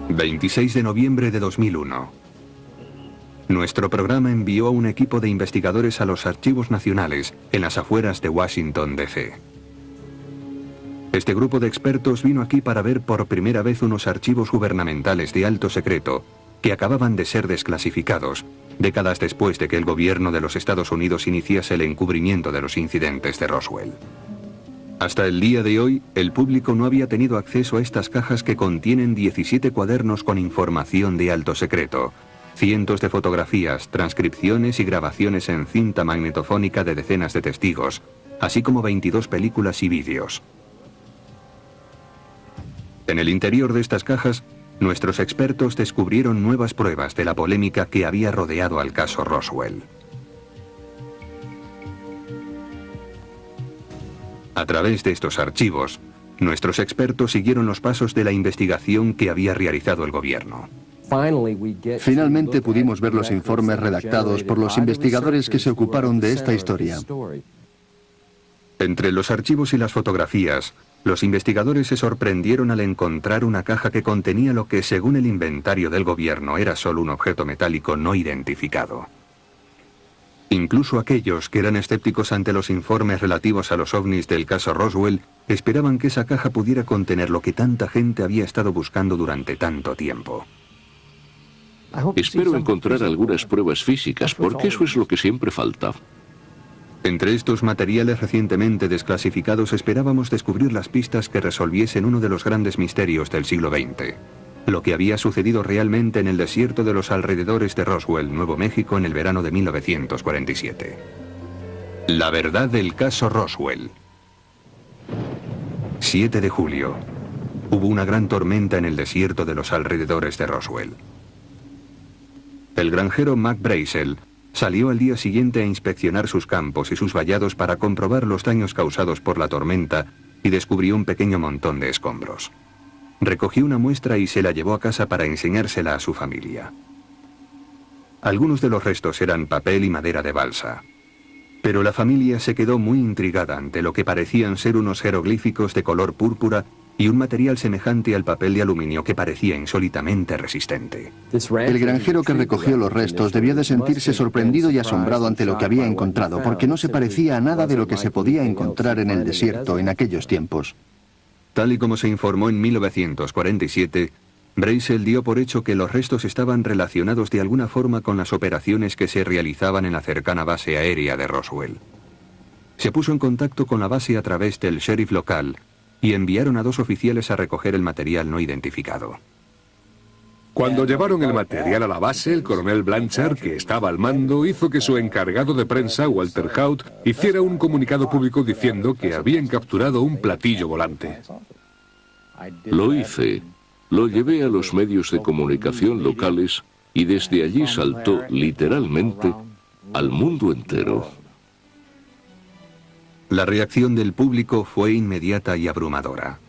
26 de noviembre de 2001. Nuestro programa envió a un equipo de investigadores a los archivos nacionales en las afueras de Washington, D.C. Este grupo de expertos vino aquí para ver por primera vez unos archivos gubernamentales de alto secreto que acababan de ser desclasificados, décadas después de que el gobierno de los Estados Unidos iniciase el encubrimiento de los incidentes de Roswell. Hasta el día de hoy, el público no había tenido acceso a estas cajas que contienen 17 cuadernos con información de alto secreto, cientos de fotografías, transcripciones y grabaciones en cinta magnetofónica de decenas de testigos, así como 22 películas y vídeos. En el interior de estas cajas, nuestros expertos descubrieron nuevas pruebas de la polémica que había rodeado al caso Roswell. A través de estos archivos, nuestros expertos siguieron los pasos de la investigación que había realizado el gobierno. Finalmente pudimos ver los informes redactados por los investigadores que se ocuparon de esta historia. Entre los archivos y las fotografías, los investigadores se sorprendieron al encontrar una caja que contenía lo que, según el inventario del gobierno, era solo un objeto metálico no identificado. Incluso aquellos que eran escépticos ante los informes relativos a los ovnis del caso Roswell esperaban que esa caja pudiera contener lo que tanta gente había estado buscando durante tanto tiempo. Espero encontrar algunas pruebas físicas, porque eso es lo que siempre falta. Entre estos materiales recientemente desclasificados esperábamos descubrir las pistas que resolviesen uno de los grandes misterios del siglo XX. Lo que había sucedido realmente en el desierto de los alrededores de Roswell, Nuevo México, en el verano de 1947. La verdad del caso Roswell. 7 de julio. Hubo una gran tormenta en el desierto de los alrededores de Roswell. El granjero Mac Brazel salió al día siguiente a inspeccionar sus campos y sus vallados para comprobar los daños causados por la tormenta y descubrió un pequeño montón de escombros. Recogió una muestra y se la llevó a casa para enseñársela a su familia. Algunos de los restos eran papel y madera de balsa. Pero la familia se quedó muy intrigada ante lo que parecían ser unos jeroglíficos de color púrpura y un material semejante al papel de aluminio que parecía insólitamente resistente. El granjero que recogió los restos debió de sentirse sorprendido y asombrado ante lo que había encontrado, porque no se parecía a nada de lo que se podía encontrar en el desierto en aquellos tiempos. Tal y como se informó en 1947, Brazel dio por hecho que los restos estaban relacionados de alguna forma con las operaciones que se realizaban en la cercana base aérea de Roswell. Se puso en contacto con la base a través del sheriff local y enviaron a 2 oficiales a recoger el material no identificado. Cuando llevaron el material a la base, el coronel Blanchard, que estaba al mando, hizo que su encargado de prensa, Walter Haut, hiciera un comunicado público diciendo que habían capturado un platillo volante. Lo hice. Lo llevé a los medios de comunicación locales y desde allí saltó, literalmente, al mundo entero. La reacción del público fue inmediata y abrumadora.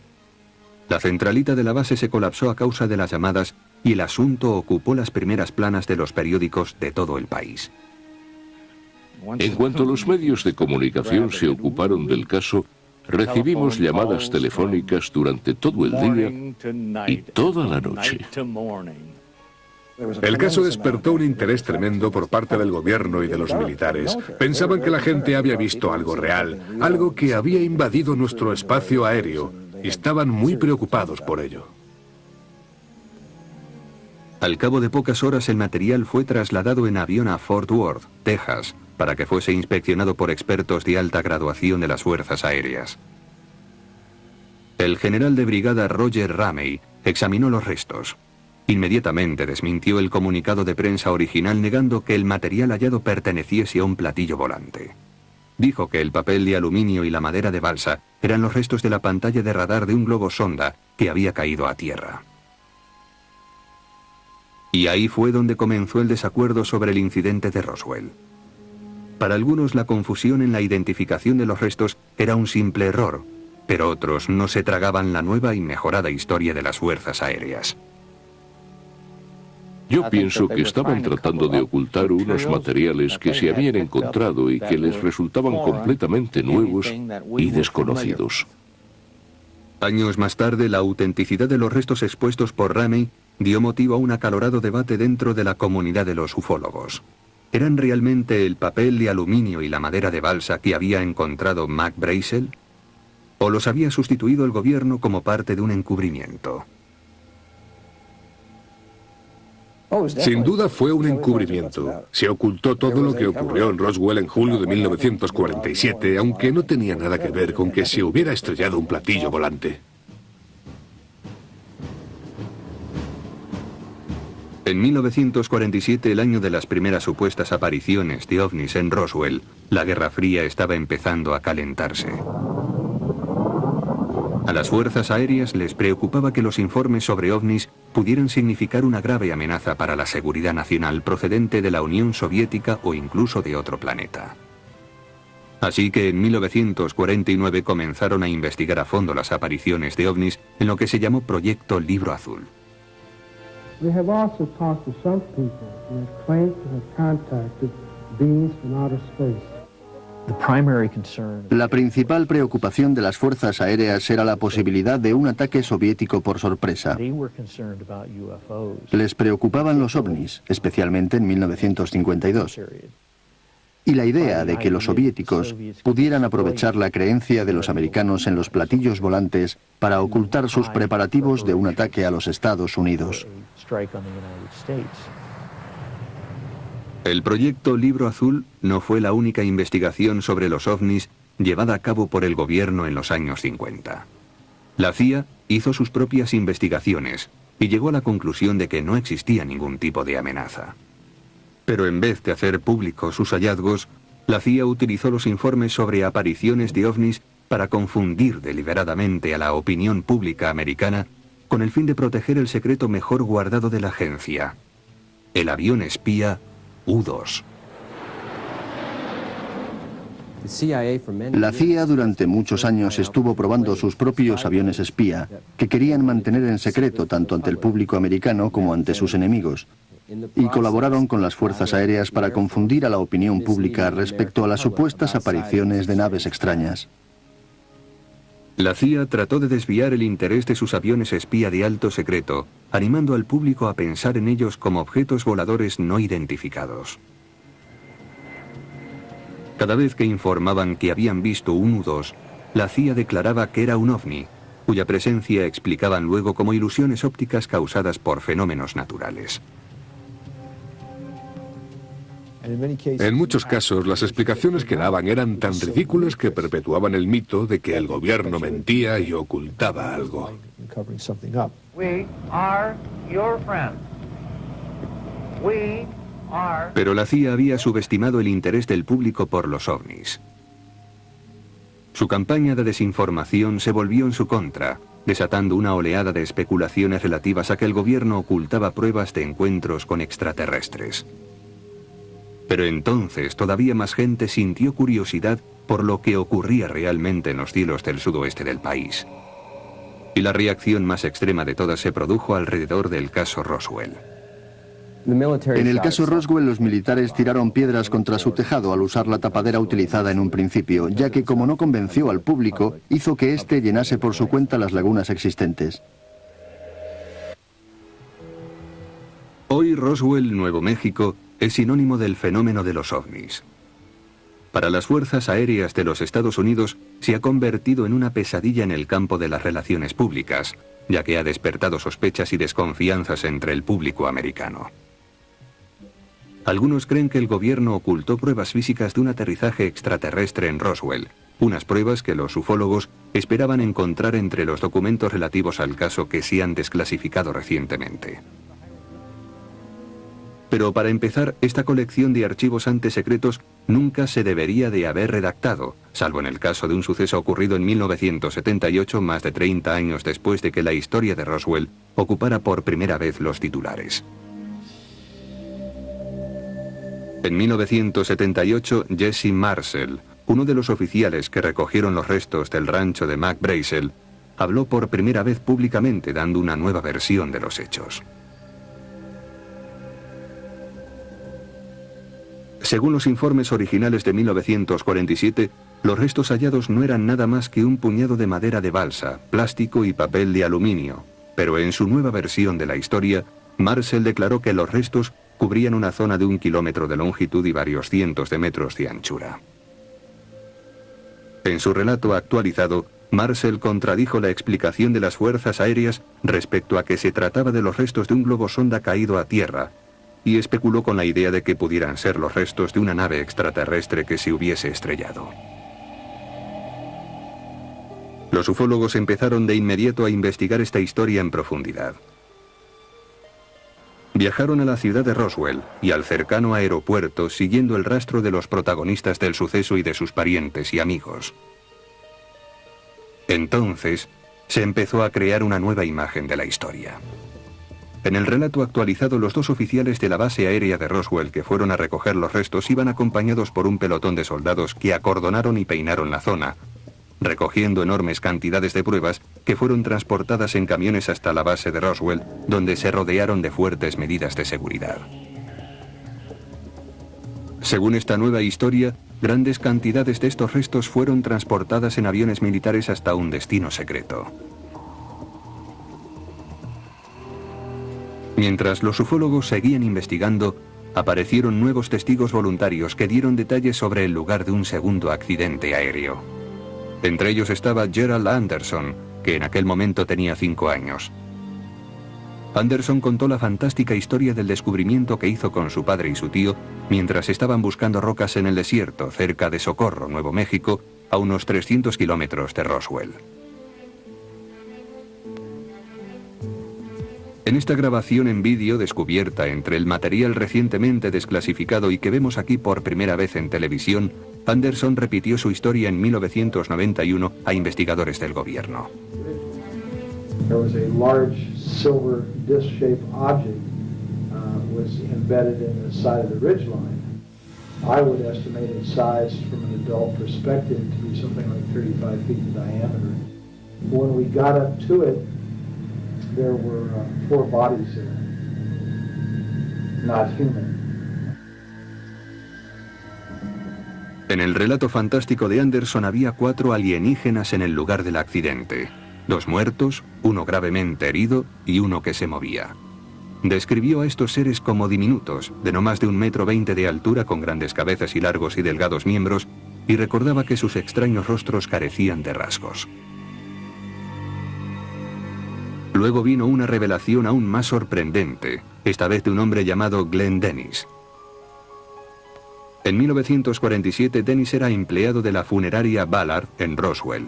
La centralita de la base se colapsó a causa de las llamadas y el asunto ocupó las primeras planas de los periódicos de todo el país. En cuanto los medios de comunicación se ocuparon del caso, recibimos llamadas telefónicas durante todo el día y toda la noche. El caso despertó un interés tremendo por parte del gobierno y de los militares. Pensaban que la gente había visto algo real, algo que había invadido nuestro espacio aéreo, y estaban muy preocupados por ello. Al cabo de pocas horas el material fue trasladado en avión a Fort Worth, Texas, para que fuese inspeccionado por expertos de alta graduación de las fuerzas aéreas. El general de brigada Roger Ramey examinó los restos. Inmediatamente desmintió el comunicado de prensa original negando que el material hallado perteneciese a un platillo volante. Dijo que el papel de aluminio y la madera de balsa eran los restos de la pantalla de radar de un globo sonda que había caído a tierra. Y ahí fue donde comenzó el desacuerdo sobre el incidente de Roswell. Para algunos la confusión en la identificación de los restos era un simple error, pero otros no se tragaban la nueva y mejorada historia de las fuerzas aéreas. Yo pienso que estaban tratando de ocultar unos materiales que se habían encontrado y que les resultaban completamente nuevos y desconocidos. Años más tarde, la autenticidad de los restos expuestos por Ramey dio motivo a un acalorado debate dentro de la comunidad de los ufólogos. ¿Eran realmente el papel de aluminio y la madera de balsa que había encontrado Mac Brazel? ¿O los había sustituido el gobierno como parte de un encubrimiento? Sin duda fue un encubrimiento. Se ocultó todo lo que ocurrió en Roswell en julio de 1947, aunque no tenía nada que ver con que se hubiera estrellado un platillo volante. En 1947, el año de las primeras supuestas apariciones de ovnis en Roswell, la Guerra Fría estaba empezando a calentarse. A las fuerzas aéreas les preocupaba que los informes sobre ovnis pudieran significar una grave amenaza para la seguridad nacional procedente de la Unión Soviética o incluso de otro planeta. Así que en 1949 comenzaron a investigar a fondo las apariciones de ovnis en lo que se llamó Proyecto Libro Azul. We have also talked to some people who have claimed to have contacted beings from outer space. La principal preocupación de las fuerzas aéreas era la posibilidad de un ataque soviético por sorpresa. Les preocupaban los ovnis, especialmente en 1952. Y la idea de que los soviéticos pudieran aprovechar la creencia de los americanos en los platillos volantes para ocultar sus preparativos de un ataque a los Estados Unidos. El proyecto Libro Azul no fue la única investigación sobre los ovnis llevada a cabo por el gobierno en los años 50. La CIA hizo sus propias investigaciones y llegó a la conclusión de que no existía ningún tipo de amenaza. Pero en vez de hacer públicos sus hallazgos, la CIA utilizó los informes sobre apariciones de ovnis para confundir deliberadamente a la opinión pública americana con el fin de proteger el secreto mejor guardado de la agencia, el avión espía U-2. La CIA durante muchos años estuvo probando sus propios aviones espía, que querían mantener en secreto tanto ante el público americano como ante sus enemigos, y colaboraron con las fuerzas aéreas para confundir a la opinión pública respecto a las supuestas apariciones de naves extrañas. La CIA trató de desviar el interés de sus aviones espía de alto secreto, animando al público a pensar en ellos como objetos voladores no identificados. Cada vez que informaban que habían visto un U-2, la CIA declaraba que era un ovni, cuya presencia explicaban luego como ilusiones ópticas causadas por fenómenos naturales. En muchos casos, las explicaciones que daban eran tan ridículas que perpetuaban el mito de que el gobierno mentía y ocultaba algo. Pero la CIA había subestimado el interés del público por los ovnis. Su campaña de desinformación se volvió en su contra, desatando una oleada de especulaciones relativas a que el gobierno ocultaba pruebas de encuentros con extraterrestres. Pero entonces todavía más gente sintió curiosidad por lo que ocurría realmente en los cielos del sudoeste del país. Y la reacción más extrema de todas se produjo alrededor del caso Roswell. En el caso Roswell, los militares tiraron piedras contra su tejado al usar la tapadera utilizada en un principio, ya que como no convenció al público, hizo que éste llenase por su cuenta las lagunas existentes. Hoy Roswell, Nuevo México, es sinónimo del fenómeno de los ovnis. Para las fuerzas aéreas de los Estados Unidos se ha convertido en una pesadilla en el campo de las relaciones públicas, ya que ha despertado sospechas y desconfianzas entre el público americano. Algunos creen que el gobierno ocultó pruebas físicas de un aterrizaje extraterrestre en Roswell, unas pruebas que los ufólogos esperaban encontrar entre los documentos relativos al caso que se han desclasificado recientemente. Pero para empezar, esta colección de archivos antesecretos nunca se debería de haber redactado, salvo en el caso de un suceso ocurrido en 1978, más de 30 años después de que la historia de Roswell ocupara por primera vez los titulares. En 1978, Jesse Marcel, uno de los oficiales que recogieron los restos del rancho de Mac Brazel, habló por primera vez públicamente dando una nueva versión de los hechos. Según los informes originales de 1947, los restos hallados no eran nada más que un puñado de madera de balsa, plástico y papel de aluminio, pero en su nueva versión de la historia, Marcel declaró que los restos cubrían una zona de 1 kilómetro de longitud y varios cientos de metros de anchura. En su relato actualizado, Marcel contradijo la explicación de las fuerzas aéreas respecto a que se trataba de los restos de un globo sonda caído a tierra, y especuló con la idea de que pudieran ser los restos de una nave extraterrestre que se hubiese estrellado. Los ufólogos empezaron de inmediato a investigar esta historia en profundidad. Viajaron a la ciudad de Roswell y al cercano aeropuerto siguiendo el rastro de los protagonistas del suceso y de sus parientes y amigos. Entonces, se empezó a crear una nueva imagen de la historia. En el relato actualizado, los 2 oficiales de la base aérea de Roswell que fueron a recoger los restos iban acompañados por un pelotón de soldados que acordonaron y peinaron la zona, recogiendo enormes cantidades de pruebas que fueron transportadas en camiones hasta la base de Roswell, donde se rodearon de fuertes medidas de seguridad. Según esta nueva historia, grandes cantidades de estos restos fueron transportadas en aviones militares hasta un destino secreto. Mientras los ufólogos seguían investigando, aparecieron nuevos testigos voluntarios que dieron detalles sobre el lugar de un segundo accidente aéreo. Entre ellos estaba Gerald Anderson, que en aquel momento tenía 5 años. Anderson contó la fantástica historia del descubrimiento que hizo con su padre y su tío mientras estaban buscando rocas en el desierto cerca de Socorro, Nuevo México, a unos 300 kilómetros de Roswell. En esta grabación en vídeo descubierta entre el material recientemente desclasificado y que vemos aquí por primera vez en televisión, Anderson repitió su historia en 1991 a investigadores del gobierno. There was a large silver disc-shaped object was embedded in the side of the ridgeline. I would estimate its size from an adult perspective to be something like 35 feet in diameter. When we got up to it, there were 4 bodies there, not human. En el relato fantástico de Anderson había 4 alienígenas en el lugar del accidente. 2 muertos, 1 gravemente herido y 1 que se movía. Describió a estos seres como diminutos, de no más de 1,20 m de altura, con grandes cabezas y largos y delgados miembros, y recordaba que sus extraños rostros carecían de rasgos. Luego vino una revelación aún más sorprendente, esta vez de un hombre llamado Glenn Dennis. En 1947, Dennis era empleado de la funeraria Ballard en Roswell.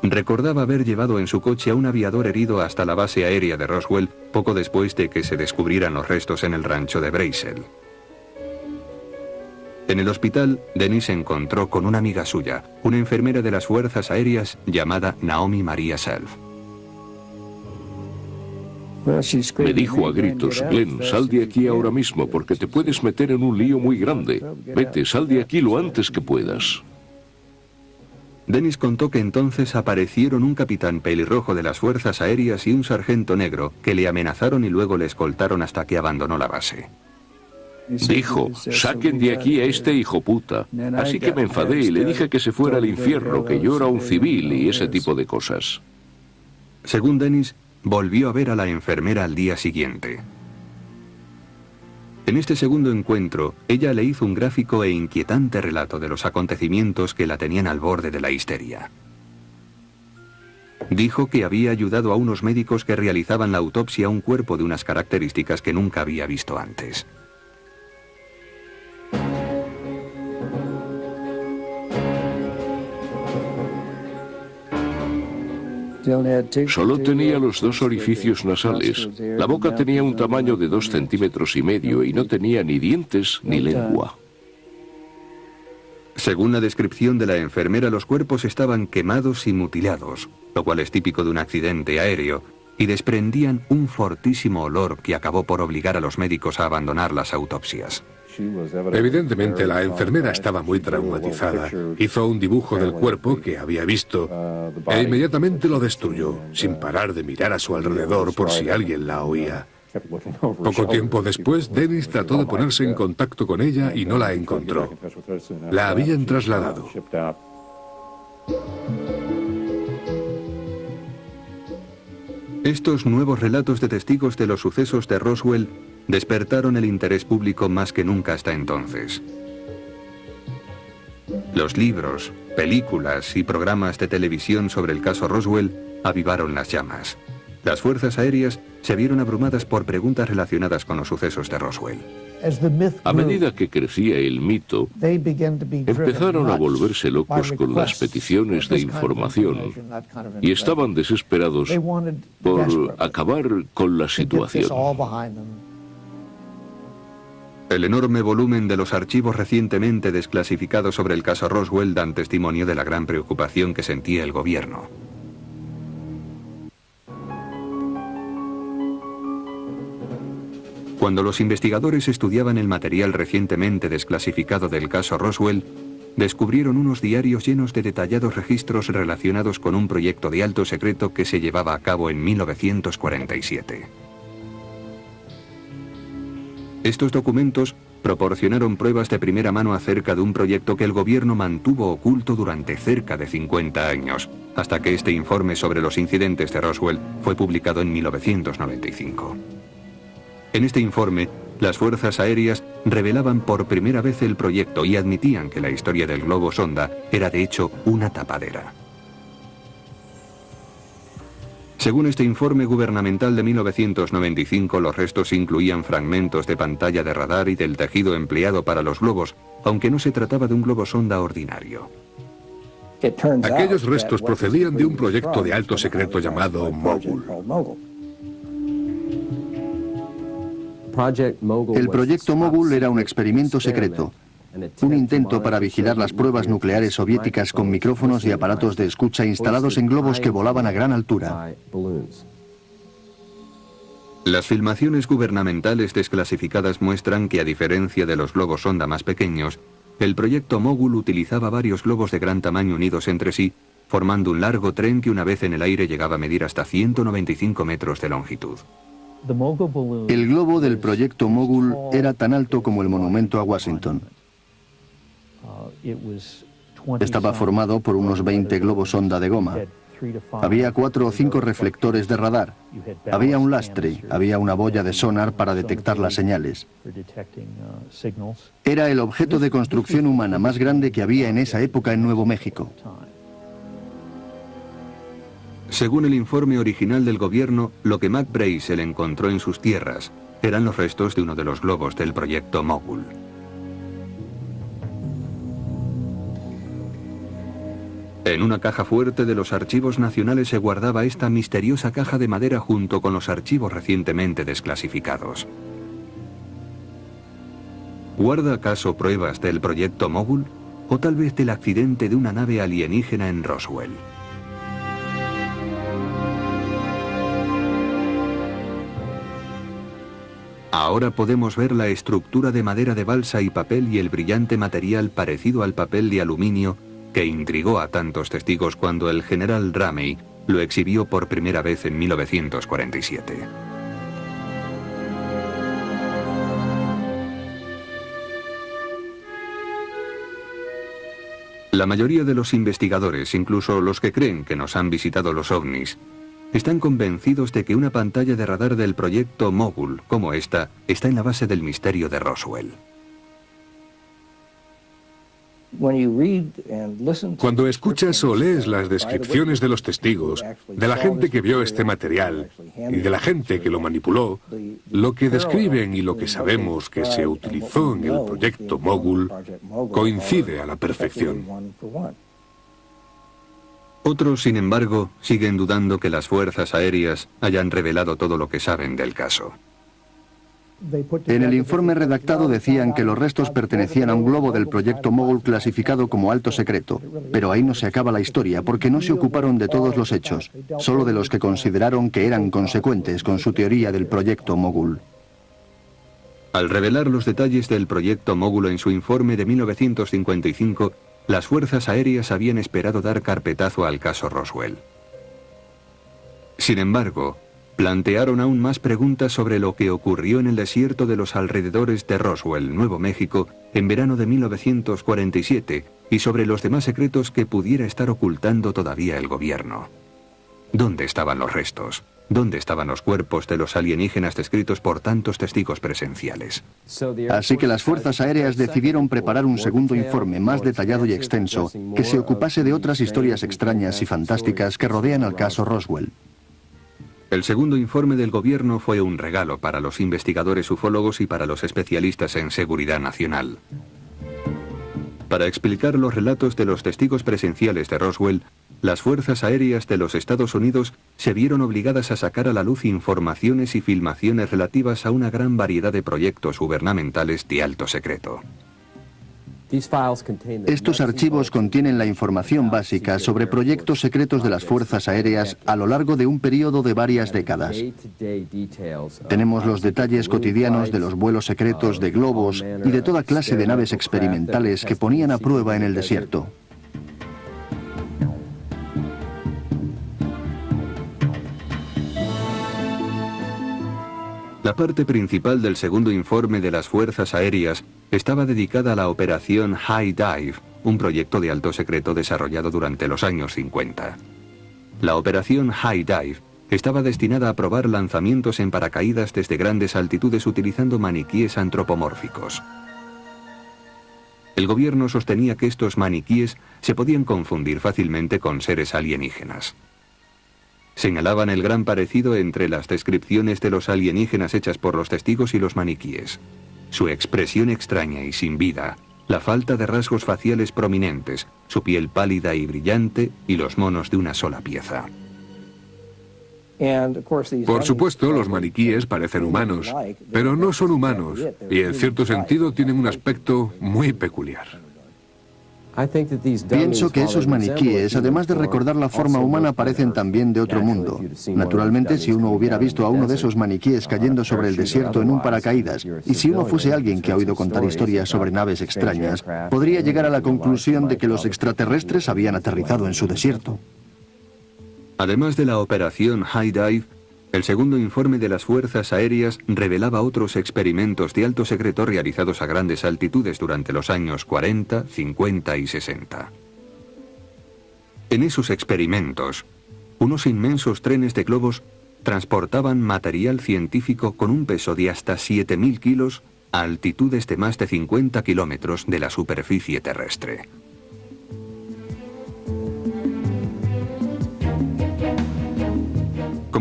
Recordaba haber llevado en su coche a un aviador herido hasta la base aérea de Roswell poco después de que se descubrieran los restos en el rancho de Brazel. En el hospital, Dennis se encontró con una amiga suya, una enfermera de las fuerzas aéreas llamada Naomi Maria Self. Me dijo a gritos: Glenn, sal de aquí ahora mismo porque te puedes meter en un lío muy grande. Vete, sal de aquí lo antes que puedas. Dennis contó que entonces aparecieron un capitán pelirrojo de las fuerzas aéreas y un sargento negro que le amenazaron y luego le escoltaron hasta que abandonó la base. Dijo: saquen de aquí a este hijo puta. Así que me enfadé y le dije que se fuera al infierno, que yo era un civil y ese tipo de cosas. Según Dennis, volvió a ver a la enfermera al día siguiente. En este segundo encuentro, ella le hizo un gráfico e inquietante relato de los acontecimientos que la tenían al borde de la histeria. Dijo que había ayudado a unos médicos que realizaban la autopsia a un cuerpo de unas características que nunca había visto antes. Solo tenía los 2 orificios nasales. La boca tenía un tamaño de 2,5 centímetros y no tenía ni dientes ni lengua. Según la descripción de la enfermera, los cuerpos estaban quemados y mutilados, lo cual es típico de un accidente aéreo, y desprendían un fortísimo olor que acabó por obligar a los médicos a abandonar las autopsias. Evidentemente la enfermera estaba muy traumatizada. Hizo un dibujo del cuerpo que había visto e inmediatamente lo destruyó, sin parar de mirar a su alrededor por si alguien la oía. Poco tiempo después, Dennis trató de ponerse en contacto con ella y no la encontró. La habían trasladado. Estos nuevos relatos de testigos de los sucesos de Roswell despertaron el interés público más que nunca hasta entonces. Los libros, películas y programas de televisión sobre el caso Roswell avivaron las llamas. Las fuerzas aéreas se vieron abrumadas por preguntas relacionadas con los sucesos de Roswell. A medida que crecía el mito, empezaron a volverse locos con las peticiones de información y estaban desesperados por acabar con la situación. El enorme volumen de los archivos recientemente desclasificados sobre el caso Roswell dan testimonio de la gran preocupación que sentía el gobierno. Cuando los investigadores estudiaban el material recientemente desclasificado del caso Roswell, descubrieron unos diarios llenos de detallados registros relacionados con un proyecto de alto secreto que se llevaba a cabo en 1947. Estos documentos proporcionaron pruebas de primera mano acerca de un proyecto que el gobierno mantuvo oculto durante cerca de 50 años, hasta que este informe sobre los incidentes de Roswell fue publicado en 1995. En este informe, las fuerzas aéreas revelaban por primera vez el proyecto y admitían que la historia del globo sonda era de hecho una tapadera. Según este informe gubernamental de 1995, los restos incluían fragmentos de pantalla de radar y del tejido empleado para los globos, aunque no se trataba de un globo sonda ordinario. Aquellos restos procedían de un proyecto de alto secreto llamado Mogul. El proyecto Mogul era un experimento secreto, un intento para vigilar las pruebas nucleares soviéticas con micrófonos y aparatos de escucha instalados en globos que volaban a gran altura. Las filmaciones gubernamentales desclasificadas muestran que, a diferencia de los globos sonda más pequeños, el proyecto Mogul utilizaba varios globos de gran tamaño unidos entre sí, formando un largo tren que una vez en el aire llegaba a medir hasta 195 metros de longitud. El globo del proyecto Mogul era tan alto como el monumento a Washington. Estaba formado por unos 20 globos sonda de goma. Había 4 o 5 reflectores de radar. Había un lastre, había una boya de sonar para detectar las señales. Era el objeto de construcción humana más grande que había en esa época en Nuevo México. Según el informe original del gobierno, lo que Mac Brazel encontró en sus tierras eran los restos de uno de los globos del proyecto Mogul. En una caja fuerte de los archivos nacionales se guardaba esta misteriosa caja de madera junto con los archivos recientemente desclasificados. ¿Guarda acaso pruebas del proyecto Mogul o tal vez del accidente de una nave alienígena en Roswell? Ahora podemos ver la estructura de madera de balsa y papel y el brillante material parecido al papel de aluminio que intrigó a tantos testigos cuando el general Ramey lo exhibió por primera vez en 1947. La mayoría de los investigadores, incluso los que creen que nos han visitado los ovnis, están convencidos de que una pantalla de radar del proyecto Mogul, como esta, está en la base del misterio de Roswell. Cuando escuchas o lees las descripciones de los testigos, de la gente que vio este material y de la gente que lo manipuló, lo que describen y lo que sabemos que se utilizó en el proyecto Mogul coincide a la perfección. Otros, sin embargo, siguen dudando que las fuerzas aéreas hayan revelado todo lo que saben del caso. En el informe redactado decían que los restos pertenecían a un globo del proyecto Mogul clasificado como alto secreto, pero ahí no se acaba la historia porque no se ocuparon de todos los hechos, solo de los que consideraron que eran consecuentes con su teoría del proyecto Mogul. Al revelar los detalles del proyecto Mogul en su informe de 1955, las fuerzas aéreas habían esperado dar carpetazo al caso Roswell. Sin embargo, plantearon aún más preguntas sobre lo que ocurrió en el desierto de los alrededores de Roswell, Nuevo México, en verano de 1947, y sobre los demás secretos que pudiera estar ocultando todavía el gobierno. ¿Dónde estaban los restos? ¿Dónde estaban los cuerpos de los alienígenas descritos por tantos testigos presenciales? Así que las fuerzas aéreas decidieron preparar un segundo informe más detallado y extenso que se ocupase de otras historias extrañas y fantásticas que rodean al caso Roswell. El segundo informe del gobierno fue un regalo para los investigadores ufólogos y para los especialistas en seguridad nacional. Para explicar los relatos de los testigos presenciales de Roswell, las fuerzas aéreas de los Estados Unidos se vieron obligadas a sacar a la luz informaciones y filmaciones relativas a una gran variedad de proyectos gubernamentales de alto secreto. Estos archivos contienen la información básica sobre proyectos secretos de las fuerzas aéreas a lo largo de un periodo de varias décadas. Tenemos los detalles cotidianos de los vuelos secretos de globos y de toda clase de naves experimentales que ponían a prueba en el desierto. La parte principal del segundo informe de las fuerzas aéreas estaba dedicada a la operación High Dive, un proyecto de alto secreto desarrollado durante los años 50. La operación High Dive estaba destinada a probar lanzamientos en paracaídas desde grandes altitudes utilizando maniquíes antropomórficos. El gobierno sostenía que estos maniquíes se podían confundir fácilmente con seres alienígenas. Señalaban el gran parecido entre las descripciones de los alienígenas hechas por los testigos y los maniquíes. Su expresión extraña y sin vida, la falta de rasgos faciales prominentes, su piel pálida y brillante y los monos de una sola pieza. Por supuesto, los maniquíes parecen humanos, pero no son humanos y en cierto sentido tienen un aspecto muy peculiar. Pienso que esos maniquíes, además de recordar la forma humana, parecen también de otro mundo. Naturalmente, si uno hubiera visto a uno de esos maniquíes cayendo sobre el desierto en un paracaídas, y si uno fuese alguien que ha oído contar historias sobre naves extrañas, podría llegar a la conclusión de que los extraterrestres habían aterrizado en su desierto. Además de la operación High Dive, el segundo informe de las fuerzas aéreas revelaba otros experimentos de alto secreto realizados a grandes altitudes durante los años 40, 50 y 60. En esos experimentos, unos inmensos trenes de globos transportaban material científico con un peso de hasta 7.000 kilos a altitudes de más de 50 kilómetros de la superficie terrestre.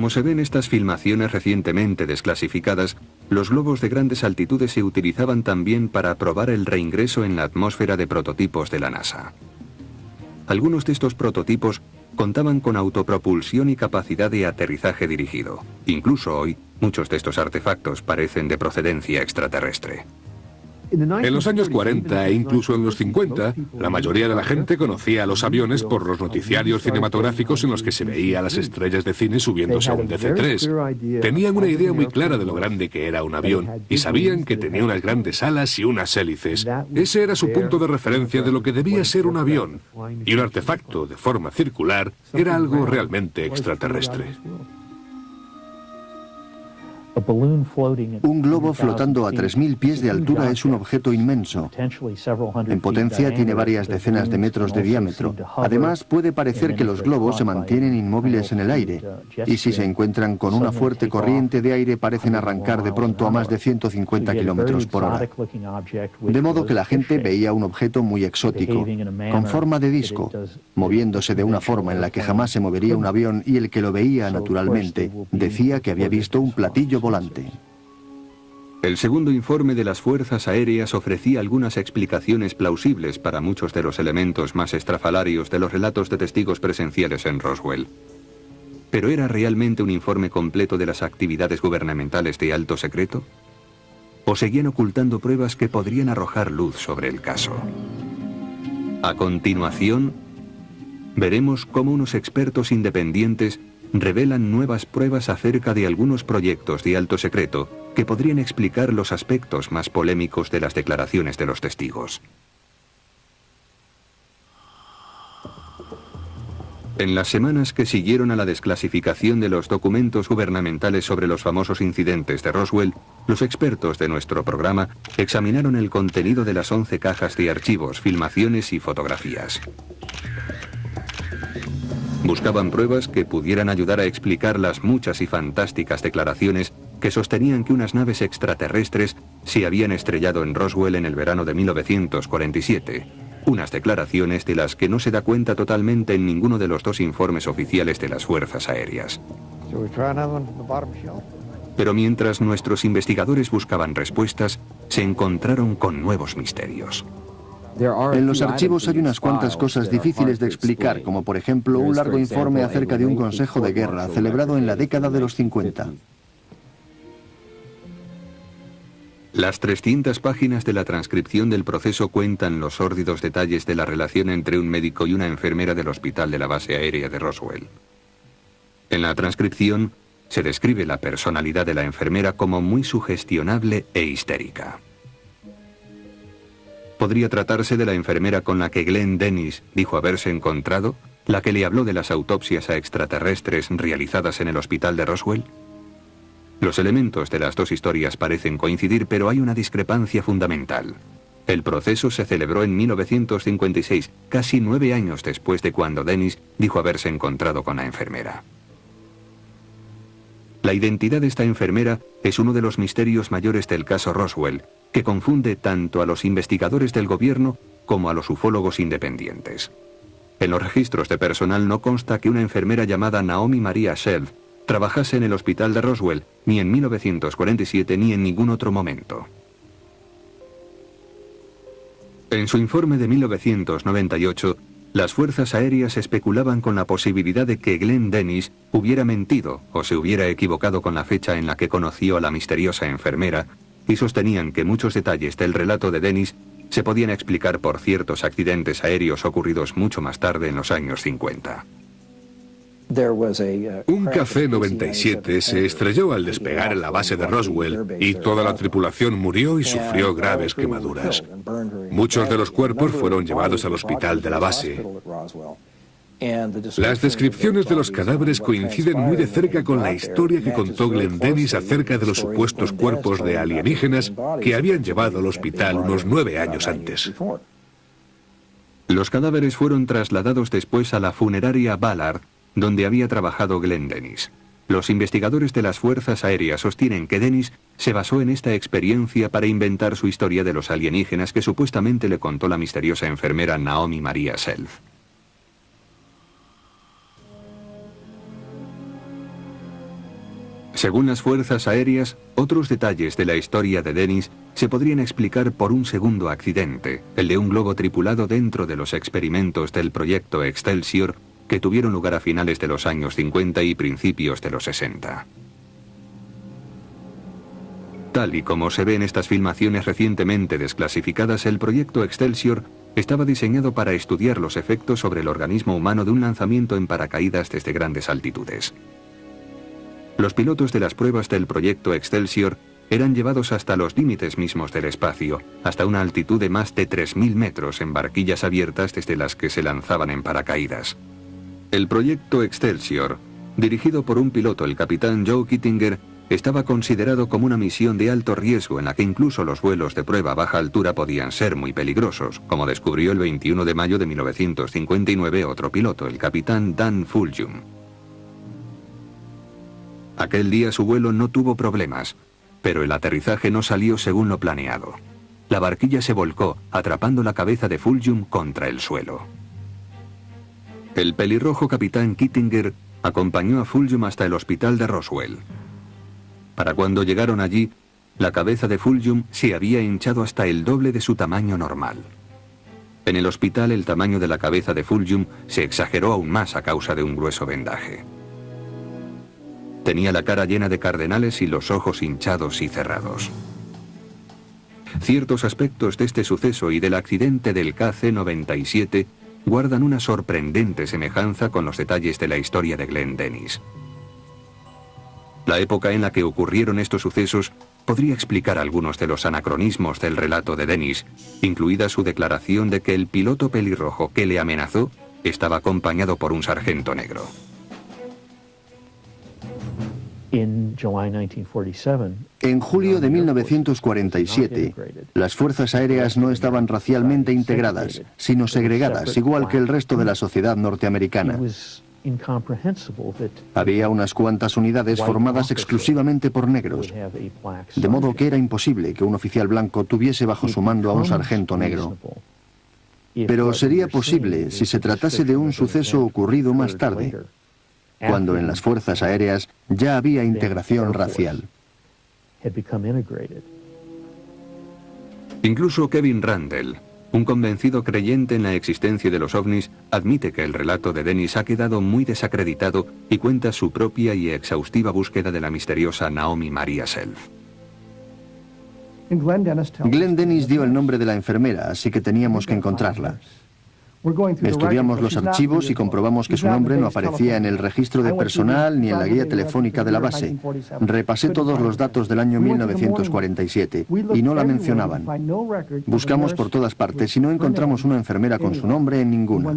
Como se ven en estas filmaciones recientemente desclasificadas, los globos de grandes altitudes se utilizaban también para probar el reingreso en la atmósfera de prototipos de la NASA. Algunos de estos prototipos contaban con autopropulsión y capacidad de aterrizaje dirigido. Incluso hoy, muchos de estos artefactos parecen de procedencia extraterrestre. En los años 40 e incluso en los 50, la mayoría de la gente conocía a los aviones por los noticiarios cinematográficos en los que se veía a las estrellas de cine subiéndose a un DC-3. Tenían una idea muy clara de lo grande que era un avión y sabían que tenía unas grandes alas y unas hélices. Ese era su punto de referencia de lo que debía ser un avión. Y un artefacto de forma circular era algo realmente extraterrestre. Un globo flotando a 3.000 pies de altura es un objeto inmenso. En potencia tiene varias decenas de metros de diámetro. Además, puede parecer que los globos se mantienen inmóviles en el aire, y si se encuentran con una fuerte corriente de aire parecen arrancar de pronto a más de 150 kilómetros por hora. De modo que la gente veía un objeto muy exótico, con forma de disco, moviéndose de una forma en la que jamás se movería un avión, y el que lo veía naturalmente decía que había visto un platillo volante. El segundo informe de las fuerzas aéreas ofrecía algunas explicaciones plausibles para muchos de los elementos más estrafalarios de los relatos de testigos presenciales en Roswell. ¿Pero era realmente un informe completo de las actividades gubernamentales de alto secreto? ¿O seguían ocultando pruebas que podrían arrojar luz sobre el caso? A continuación, veremos cómo unos expertos independientes revelan nuevas pruebas acerca de algunos proyectos de alto secreto que podrían explicar los aspectos más polémicos de las declaraciones de los testigos. En las semanas que siguieron a la desclasificación de los documentos gubernamentales sobre los famosos incidentes de Roswell, los expertos de nuestro programa examinaron el contenido de las 11 cajas de archivos, filmaciones y fotografías. Buscaban pruebas que pudieran ayudar a explicar las muchas y fantásticas declaraciones que sostenían que unas naves extraterrestres se habían estrellado en Roswell en el verano de 1947. Unas declaraciones de las que no se da cuenta totalmente en ninguno de los dos informes oficiales de las Fuerzas Aéreas. Pero mientras nuestros investigadores buscaban respuestas, se encontraron con nuevos misterios. En los archivos hay unas cuantas cosas difíciles de explicar, como por ejemplo un largo informe acerca de un consejo de guerra celebrado en la década de los 50. Las 300 páginas de la transcripción del proceso cuentan los sórdidos detalles de la relación entre un médico y una enfermera del hospital de la base aérea de Roswell. En la transcripción se describe la personalidad de la enfermera como muy sugestionable e histérica. ¿Podría tratarse de la enfermera con la que Glenn Dennis dijo haberse encontrado, la que le habló de las autopsias a extraterrestres realizadas en el hospital de Roswell? Los elementos de las dos historias parecen coincidir, pero hay una discrepancia fundamental. El proceso se celebró en 1956, casi 9 años después de cuando Dennis dijo haberse encontrado con la enfermera. La identidad de esta enfermera es uno de los misterios mayores del caso Roswell, que confunde tanto a los investigadores del gobierno como a los ufólogos independientes. En los registros de personal no consta que una enfermera llamada Naomi Maria Shelf trabajase en el hospital de Roswell, ni en 1947 ni en ningún otro momento. En su informe de 1998, las Fuerzas Aéreas especulaban con la posibilidad de que Glenn Dennis hubiera mentido o se hubiera equivocado con la fecha en la que conoció a la misteriosa enfermera, y sostenían que muchos detalles del relato de Dennis se podían explicar por ciertos accidentes aéreos ocurridos mucho más tarde en los años 50. Un Café 97 se estrelló al despegar en la base de Roswell y toda la tripulación murió y sufrió graves quemaduras. Muchos de los cuerpos fueron llevados al hospital de la base. Las descripciones de los cadáveres coinciden muy de cerca con la historia que contó Glenn Dennis acerca de los supuestos cuerpos de alienígenas que habían llevado al hospital unos 9 años antes. Los cadáveres fueron trasladados después a la funeraria Ballard, donde había trabajado Glenn Dennis. Los investigadores de las Fuerzas Aéreas sostienen que Dennis se basó en esta experiencia para inventar su historia de los alienígenas que supuestamente le contó la misteriosa enfermera Naomi Maria Shelf. Según las Fuerzas Aéreas, otros detalles de la historia de Dennis se podrían explicar por un segundo accidente, el de un globo tripulado dentro de los experimentos del proyecto Excelsior, que tuvieron lugar a finales de los años 50 y principios de los 60. Tal y como se ve en estas filmaciones recientemente desclasificadas, el proyecto Excelsior estaba diseñado para estudiar los efectos sobre el organismo humano de un lanzamiento en paracaídas desde grandes altitudes. Los pilotos de las pruebas del proyecto Excelsior eran llevados hasta los límites mismos del espacio, hasta una altitud de más de 3.000 metros en barquillas abiertas desde las que se lanzaban en paracaídas. El proyecto Excelsior, dirigido por un piloto, el capitán Joe Kittinger, estaba considerado como una misión de alto riesgo en la que incluso los vuelos de prueba a baja altura podían ser muy peligrosos, como descubrió el 21 de mayo de 1959 otro piloto, el capitán Dan Fulghum. Aquel día su vuelo no tuvo problemas, pero el aterrizaje no salió según lo planeado. La barquilla se volcó, atrapando la cabeza de Fulghum contra el suelo. El pelirrojo capitán Kittinger acompañó a Fulghum hasta el hospital de Roswell. Para cuando llegaron allí, la cabeza de Fulghum se había hinchado hasta el doble de su tamaño normal. En el hospital el tamaño de la cabeza de Fulghum se exageró aún más a causa de un grueso vendaje. Tenía la cara llena de cardenales y los ojos hinchados y cerrados. Ciertos aspectos de este suceso y del accidente del KC-97 guardan una sorprendente semejanza con los detalles de la historia de Glenn Dennis. La época en la que ocurrieron estos sucesos podría explicar algunos de los anacronismos del relato de Dennis, incluida su declaración de que el piloto pelirrojo que le amenazó estaba acompañado por un sargento negro. En julio de 1947, las Fuerzas Aéreas no estaban racialmente integradas, sino segregadas, igual que el resto de la sociedad norteamericana. Había unas cuantas unidades formadas exclusivamente por negros, de modo que era imposible que un oficial blanco tuviese bajo su mando a un sargento negro. Pero sería posible si se tratase de un suceso ocurrido más tarde, cuando en las fuerzas aéreas ya había integración racial. Incluso Kevin Randle, un convencido creyente en la existencia de los ovnis, admite que el relato de Dennis ha quedado muy desacreditado y cuenta su propia y exhaustiva búsqueda de la misteriosa Naomi Maria Self. Glenn Dennis dio el nombre de la enfermera, así que teníamos que encontrarla. Estudiamos los archivos y comprobamos que su nombre no aparecía en el registro de personal ni en la guía telefónica de la base. Repasé todos los datos del año 1947 y no la mencionaban. Buscamos por todas partes y no encontramos una enfermera con su nombre en ninguna.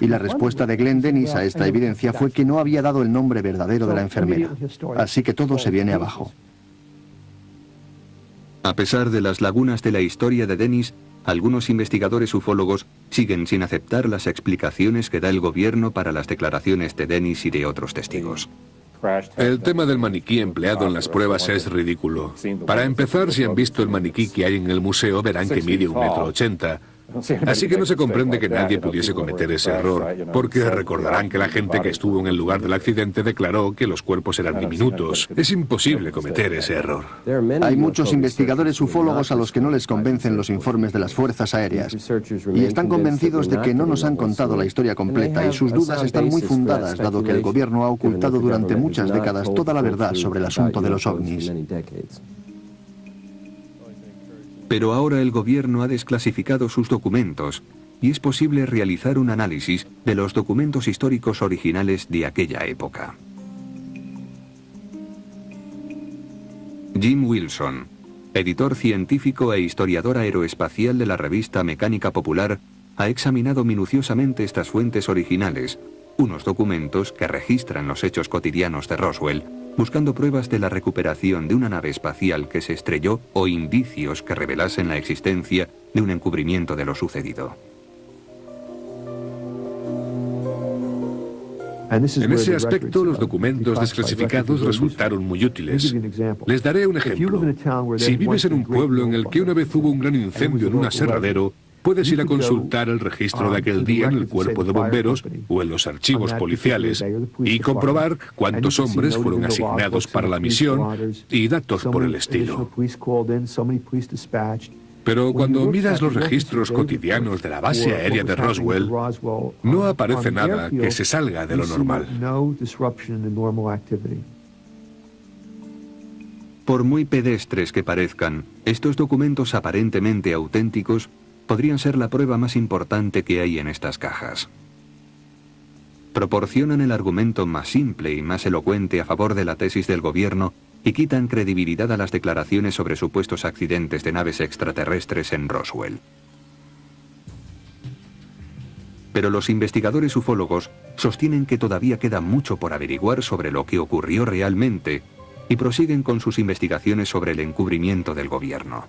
Y la respuesta de Glenn Dennis a esta evidencia fue que no había dado el nombre verdadero de la enfermera. Así que todo se viene abajo. A pesar de las lagunas de la historia de Dennis, algunos investigadores ufólogos siguen sin aceptar las explicaciones que da el gobierno para las declaraciones de Dennis y de otros testigos. El tema del maniquí empleado en las pruebas es ridículo. Para empezar, si han visto el maniquí que hay en el museo, verán que mide 1,80 m. Así que no se comprende que nadie pudiese cometer ese error, porque recordarán que la gente que estuvo en el lugar del accidente declaró que los cuerpos eran diminutos. Es imposible cometer ese error. Hay muchos investigadores ufólogos a los que no les convencen los informes de las fuerzas aéreas y están convencidos de que no nos han contado la historia completa y sus dudas están muy fundadas, dado que el gobierno ha ocultado durante muchas décadas toda la verdad sobre el asunto de los ovnis. Pero ahora el gobierno ha desclasificado sus documentos y es posible realizar un análisis de los documentos históricos originales de aquella época. Jim Wilson, editor científico e historiador aeroespacial de la revista Mecánica Popular, ha examinado minuciosamente estas fuentes originales, unos documentos que registran los hechos cotidianos de Roswell, buscando pruebas de la recuperación de una nave espacial que se estrelló o indicios que revelasen la existencia de un encubrimiento de lo sucedido. En ese aspecto, los documentos desclasificados resultaron muy útiles. Les daré un ejemplo. Si vives en un pueblo en el que una vez hubo un gran incendio en un aserradero, puedes ir a consultar el registro de aquel día en el cuerpo de bomberos o en los archivos policiales y comprobar cuántos hombres fueron asignados para la misión y datos por el estilo. Pero cuando miras los registros cotidianos de la base aérea de Roswell, no aparece nada que se salga de lo normal. Por muy pedestres que parezcan, estos documentos aparentemente auténticos podrían ser la prueba más importante que hay en estas cajas. Proporcionan el argumento más simple y más elocuente a favor de la tesis del gobierno y quitan credibilidad a las declaraciones sobre supuestos accidentes de naves extraterrestres en Roswell. Pero los investigadores ufólogos sostienen que todavía queda mucho por averiguar sobre lo que ocurrió realmente y prosiguen con sus investigaciones sobre el encubrimiento del gobierno.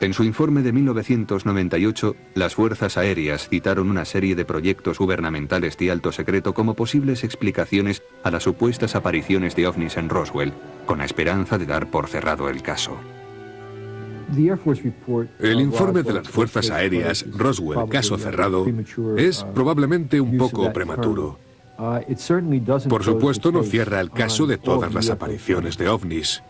En su informe de 1998, las fuerzas aéreas citaron una serie de proyectos gubernamentales de alto secreto como posibles explicaciones a las supuestas apariciones de ovnis en Roswell, con la esperanza de dar por cerrado el caso. El informe de las fuerzas aéreas, Roswell, caso cerrado, es probablemente un poco prematuro. Por supuesto, no cierra el caso de todas las apariciones de ovnis.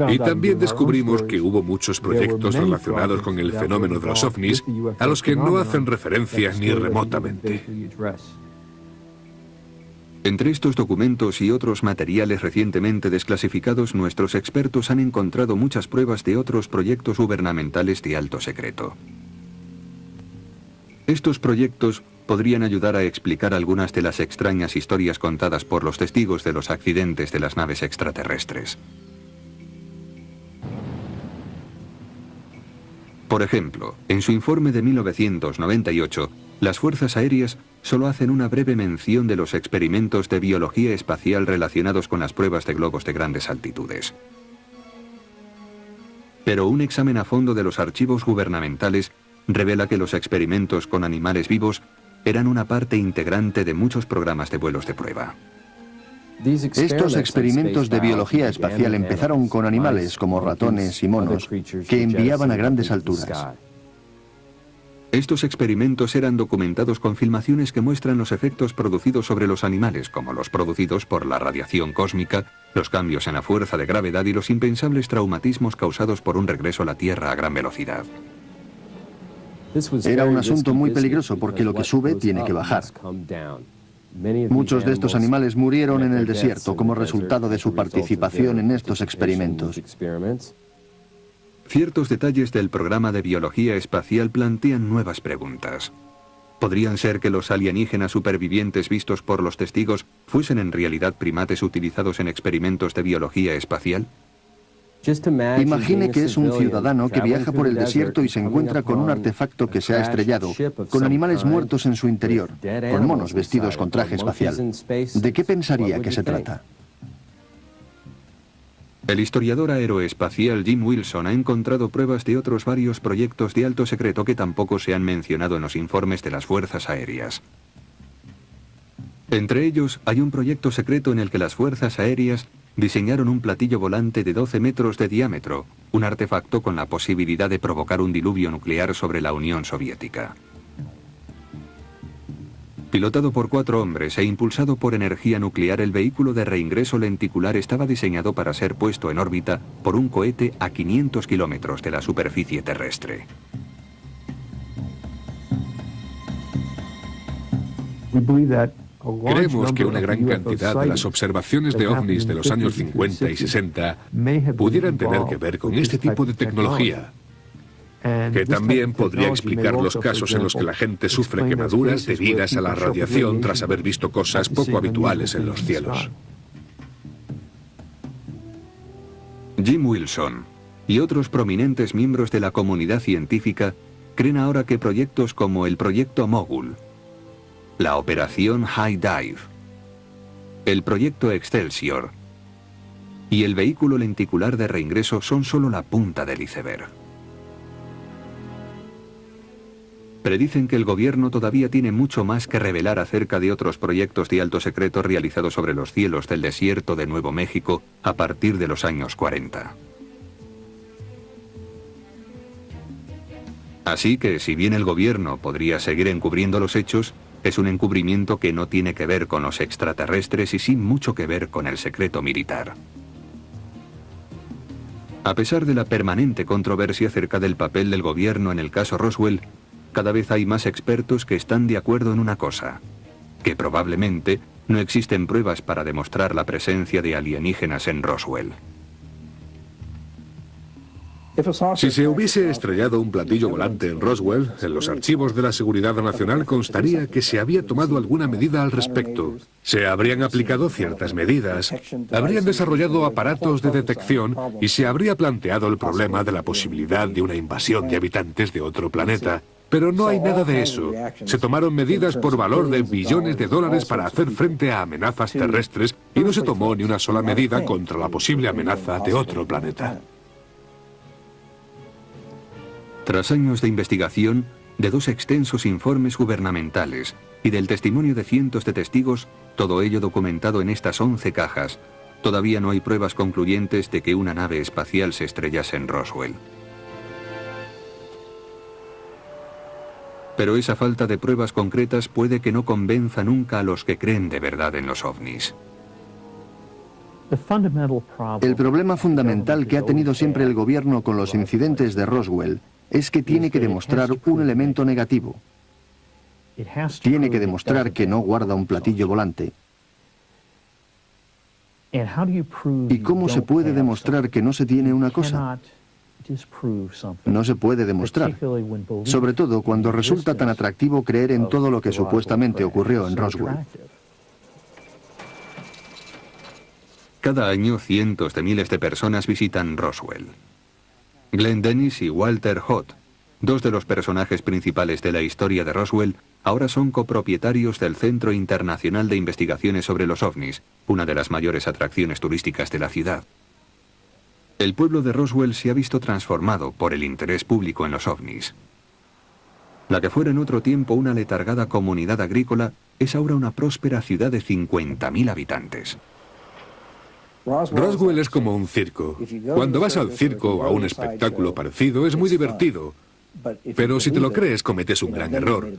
Y también descubrimos que hubo muchos proyectos relacionados con el fenómeno de los ovnis a los que no hacen referencia ni remotamente. Entre estos documentos y otros materiales recientemente desclasificados, nuestros expertos han encontrado muchas pruebas de otros proyectos gubernamentales de alto secreto. Estos proyectos podrían ayudar a explicar algunas de las extrañas historias contadas por los testigos de los accidentes de las naves extraterrestres. Por ejemplo, en su informe de 1998, las fuerzas aéreas solo hacen una breve mención de los experimentos de biología espacial relacionados con las pruebas de globos de grandes altitudes. Pero un examen a fondo de los archivos gubernamentales revela que los experimentos con animales vivos eran una parte integrante de muchos programas de vuelos de prueba. Estos experimentos de biología espacial empezaron con animales como ratones y monos que enviaban a grandes alturas. Estos experimentos eran documentados con filmaciones que muestran los efectos producidos sobre los animales, como los producidos por la radiación cósmica, los cambios en la fuerza de gravedad y los impensables traumatismos causados por un regreso a la Tierra a gran velocidad. Era un asunto muy peligroso porque lo que sube tiene que bajar. Muchos de estos animales murieron en el desierto como resultado de su participación en estos experimentos. Ciertos detalles del programa de biología espacial plantean nuevas preguntas. ¿Podrían ser que los alienígenas supervivientes vistos por los testigos fuesen en realidad primates utilizados en experimentos de biología espacial? Imagine que es un ciudadano que viaja por el desierto y se encuentra con un artefacto que se ha estrellado, con animales muertos en su interior, con monos vestidos con traje espacial. ¿De qué pensaría que se trata? El historiador aeroespacial Jim Wilson ha encontrado pruebas de otros varios proyectos de alto secreto que tampoco se han mencionado en los informes de las fuerzas aéreas. Entre ellos, hay un proyecto secreto en el que las fuerzas aéreas diseñaron un platillo volante de 12 metros de diámetro, un artefacto con la posibilidad de provocar un diluvio nuclear sobre la Unión Soviética. Pilotado por 4 hombres e impulsado por energía nuclear, el vehículo de reingreso lenticular estaba diseñado para ser puesto en órbita por un cohete a 500 kilómetros de la superficie terrestre. Creemos que una gran cantidad de las observaciones de ovnis de los años 50 y 60 pudieran tener que ver con este tipo de tecnología, que también podría explicar los casos en los que la gente sufre quemaduras debidas a la radiación tras haber visto cosas poco habituales en los cielos. Jim Wilson y otros prominentes miembros de la comunidad científica creen ahora que proyectos como el Proyecto Mogul, la Operación High Dive, el Proyecto Excelsior y el vehículo lenticular de reingreso son solo la punta del iceberg. Predicen que el gobierno todavía tiene mucho más que revelar acerca de otros proyectos de alto secreto realizados sobre los cielos del desierto de Nuevo México a partir de los años 40. Así que, si bien el gobierno podría seguir encubriendo los hechos, es un encubrimiento que no tiene que ver con los extraterrestres y sin mucho que ver con el secreto militar. A pesar de la permanente controversia acerca del papel del gobierno en el caso Roswell, cada vez hay más expertos que están de acuerdo en una cosa, que probablemente no existen pruebas para demostrar la presencia de alienígenas en Roswell. Si se hubiese estrellado un platillo volante en Roswell, en los archivos de la Seguridad Nacional constaría que se había tomado alguna medida al respecto. Se habrían aplicado ciertas medidas, habrían desarrollado aparatos de detección y se habría planteado el problema de la posibilidad de una invasión de habitantes de otro planeta. Pero no hay nada de eso. Se tomaron medidas por valor de billones de dólares para hacer frente a amenazas terrestres y no se tomó ni una sola medida contra la posible amenaza de otro planeta. Tras años de investigación, de 2 extensos informes gubernamentales y del testimonio de cientos de testigos, todo ello documentado en estas 11 cajas, todavía no hay pruebas concluyentes de que una nave espacial se estrellase en Roswell. Pero esa falta de pruebas concretas puede que no convenza nunca a los que creen de verdad en los ovnis. El problema fundamental que ha tenido siempre el gobierno con los incidentes de Roswell es que tiene que demostrar un elemento negativo. Tiene que demostrar que no guarda un platillo volante. ¿Y cómo se puede demostrar que no se tiene una cosa? No se puede demostrar, sobre todo cuando resulta tan atractivo creer en todo lo que supuestamente ocurrió en Roswell. Cada año cientos de miles de personas visitan Roswell. Glenn Dennis y Walter Hott, 2 de los personajes principales de la historia de Roswell, ahora son copropietarios del Centro Internacional de Investigaciones sobre los OVNIs, una de las mayores atracciones turísticas de la ciudad. El pueblo de Roswell se ha visto transformado por el interés público en los ovnis. La que fuera en otro tiempo una letargada comunidad agrícola es ahora una próspera ciudad de 50.000 habitantes. Roswell es como un circo. Cuando vas al circo o a un espectáculo parecido es muy divertido. Pero si te lo crees, cometes un gran error.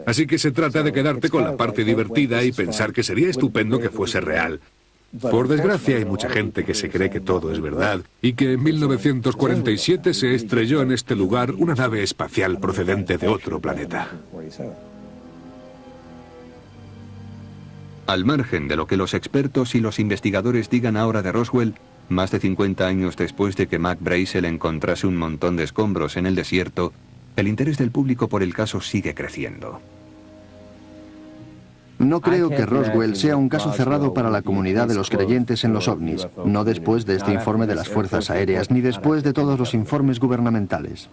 Así que se trata de quedarte con la parte divertida y pensar que sería estupendo que fuese real. Por desgracia, hay mucha gente que se cree que todo es verdad y que en 1947 se estrelló en este lugar una nave espacial procedente de otro planeta. Al margen de lo que los expertos y los investigadores digan ahora de Roswell, más de 50 años después de que Mac Brazel encontrase un montón de escombros en el desierto, el interés del público por el caso sigue creciendo. No creo que Roswell sea un caso cerrado para la comunidad de los creyentes en los ovnis, no después de este informe de las Fuerzas Aéreas, ni después de todos los informes gubernamentales.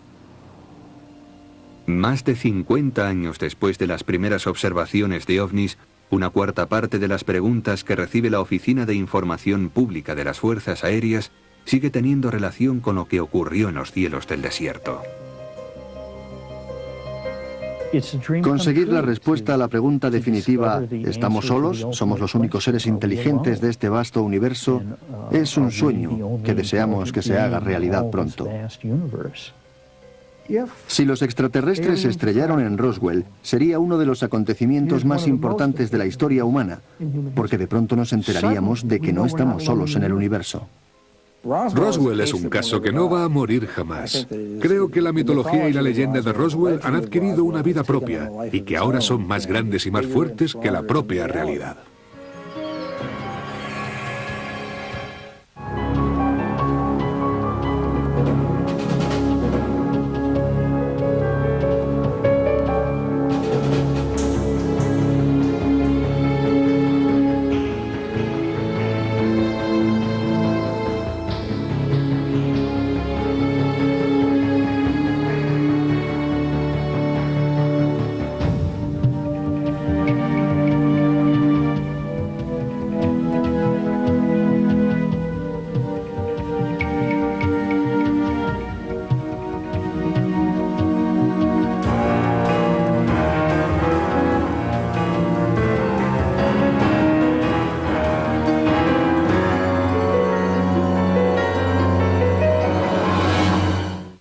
Más de 50 años después de las primeras observaciones de ovnis, una cuarta parte de las preguntas que recibe la Oficina de Información Pública de las Fuerzas Aéreas sigue teniendo relación con lo que ocurrió en los cielos del desierto. Conseguir la respuesta a la pregunta definitiva, ¿estamos solos? ¿Somos los únicos seres inteligentes de este vasto universo? Es un sueño que deseamos que se haga realidad pronto. Si los extraterrestres se estrellaron en Roswell, sería uno de los acontecimientos más importantes de la historia humana, porque de pronto nos enteraríamos de que no estamos solos en el universo. Roswell es un caso que no va a morir jamás. Creo que la mitología y la leyenda de Roswell han adquirido una vida propia y que ahora son más grandes y más fuertes que la propia realidad.